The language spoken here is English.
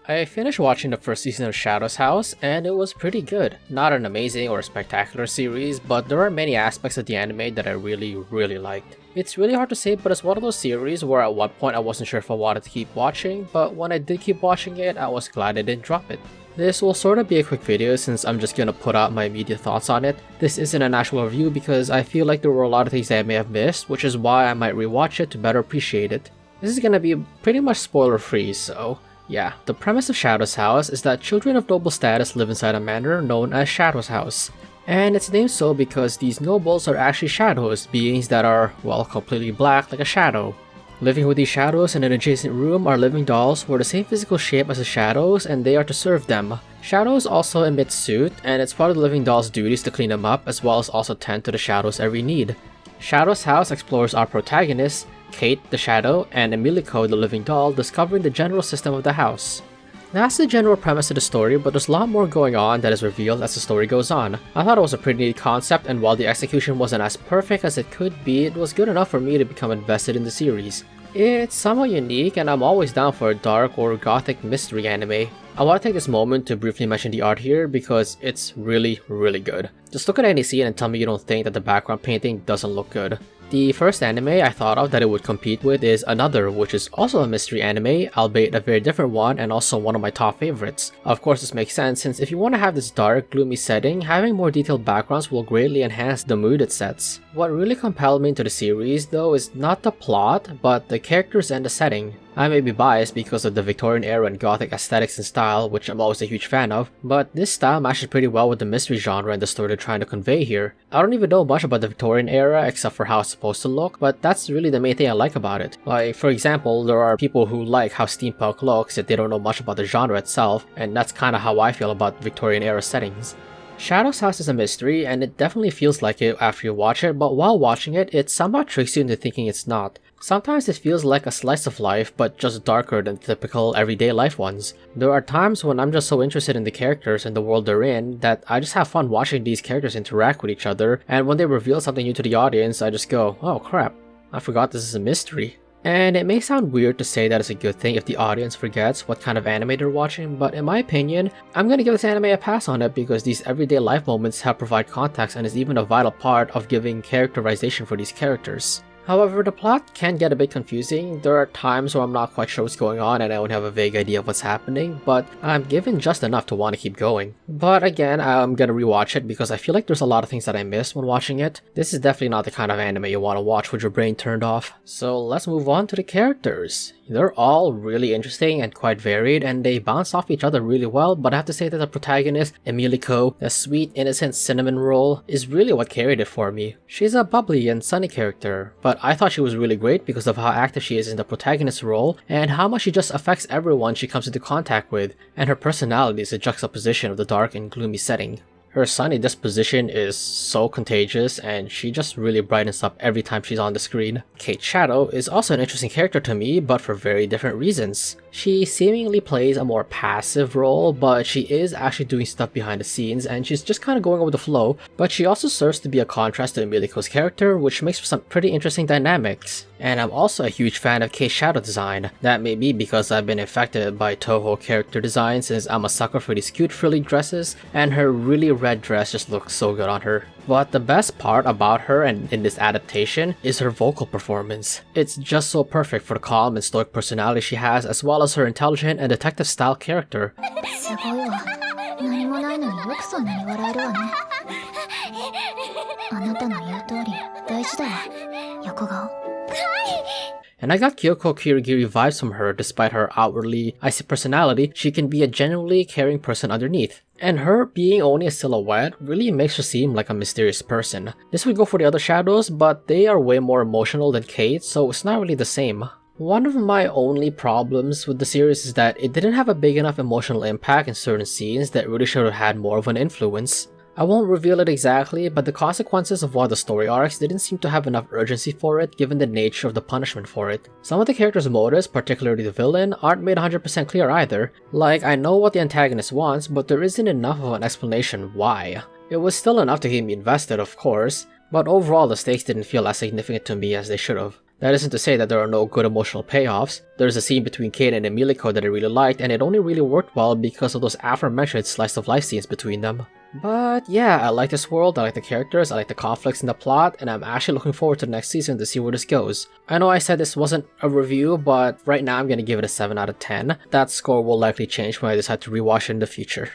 I finished watching the first season of Shadow's House, and it was pretty good. Not an amazing or spectacular series, but there are many aspects of the anime that I really liked. It's really hard to say, but it's one of those series where at one point I wasn't sure if I wanted to keep watching, but when I did keep watching it, I was glad I didn't drop it. This will sort of be a quick video since I'm just gonna put out my immediate thoughts on it. This isn't an actual review because I feel like there were a lot of things that I may have missed, which is why I might rewatch it to better appreciate it. This is gonna be pretty much spoiler free, so yeah. The premise of Shadow's House is that children of noble status live inside a manor known as Shadow's House. And it's named so because these nobles are actually shadows, beings that are, well, completely black like a shadow. Living with these shadows in an adjacent room are living dolls who are the same physical shape as the shadows, and they are to serve them. Shadows also emit soot, and it's part of the living doll's duties to clean them up as well as also tend to the shadows' every need. Shadow's House explores our protagonists, Kate the Shadow and Emilico the living doll, discovering the general system of the house. That's the general premise of the story, but there's a lot more going on that is revealed as the story goes on. I thought it was a pretty neat concept, and while the execution wasn't as perfect as it could be, it was good enough for me to become invested in the series. It's somewhat unique, and I'm always down for a dark or gothic mystery anime. I want to take this moment to briefly mention the art here because it's really good. Just look at any scene and tell me you don't think that the background painting doesn't look good. The first anime I thought of that it would compete with is Another, which is also a mystery anime, albeit a very different one and also one of my top favorites. Of course, this makes sense since if you want to have this dark, gloomy setting, having more detailed backgrounds will greatly enhance the mood it sets. What really compelled me into the series though is not the plot, but the characters and the setting. I may be biased because of the Victorian era and gothic aesthetics and style, which I'm always a huge fan of, but this style matches pretty well with the mystery genre and the story they're trying to convey here. I don't even know much about the Victorian era except for how it's supposed to look, but that's really the main thing I like about it. Like, for example, there are people who like how steampunk looks yet they don't know much about the genre itself, and that's kinda how I feel about Victorian era settings. Shadow's House is a mystery, and it definitely feels like it after you watch it, but while watching it, it somehow tricks you into thinking it's not. Sometimes it feels like a slice of life, but just darker than typical everyday life ones. There are times when I'm just so interested in the characters and the world they're in that I just have fun watching these characters interact with each other, and when they reveal something new to the audience, I just go, oh crap, I forgot this is a mystery. And it may sound weird to say that it's a good thing if the audience forgets what kind of anime they're watching, but in my opinion, I'm gonna give this anime a pass on it because these everyday life moments help provide context and is even a vital part of giving characterization for these characters. However, the plot can get a bit confusing. There are times where I'm not quite sure what's going on and I only have a vague idea of what's happening, but I'm given just enough to want to keep going. But again, I'm gonna rewatch it because I feel like there's a lot of things that I missed when watching it. This is definitely not the kind of anime you want to watch with your brain turned off. So let's move on to the characters. They're all really interesting and quite varied, and they bounce off each other really well, but I have to say that the protagonist, Emilico, the sweet, innocent cinnamon roll, is really what carried it for me. She's a bubbly and sunny character, but I thought she was really great because of how active she is in the protagonist's role, and how much she just affects everyone she comes into contact with, and her personality is a juxtaposition of the dark and gloomy setting. Her sunny disposition is so contagious, and she just really brightens up every time she's on the screen. Kate Shadow is also an interesting character to me, but for very different reasons. She seemingly plays a more passive role, but she is actually doing stuff behind the scenes, and she's just kind of going with the flow, but she also serves to be a contrast to Emilico's character, which makes for some pretty interesting dynamics. And I'm also a huge fan of Kate Shadow design. That may be because I've been infected by Toho character design since I'm a sucker for these cute frilly dresses, and her really red dress just looks so good on her. But the best part about her and in this adaptation is her vocal performance. It's just so perfect for the calm and stoic personality she has, as well as her intelligent and detective style character. And I got Kyoko Kirigiri vibes from her. Despite her outwardly icy personality, she can be a genuinely caring person underneath. And her being only a silhouette really makes her seem like a mysterious person. This would go for the other shadows, but they are way more emotional than Kate, so it's not really the same. One of my only problems with the series is that it didn't have a big enough emotional impact in certain scenes that really should have had more of an influence. I won't reveal it exactly, but the consequences of one of the story arcs didn't seem to have enough urgency for it given the nature of the punishment for it. Some of the characters' motives, particularly the villain, aren't made 100% clear either. Like, I know what the antagonist wants, but there isn't enough of an explanation why. It was still enough to keep me invested, of course, but overall the stakes didn't feel as significant to me as they should have. That isn't to say that there are no good emotional payoffs. There's a scene between Kate and Emilico that I really liked, and it only really worked well because of those aforementioned slice of life scenes between them. But yeah, I like this world, I like the characters, I like the conflicts in the plot, and I'm actually looking forward to the next season to see where this goes. I know I said this wasn't a review, but right now I'm gonna give it a 7 out of 10. That score will likely change when I decide to rewatch it in the future.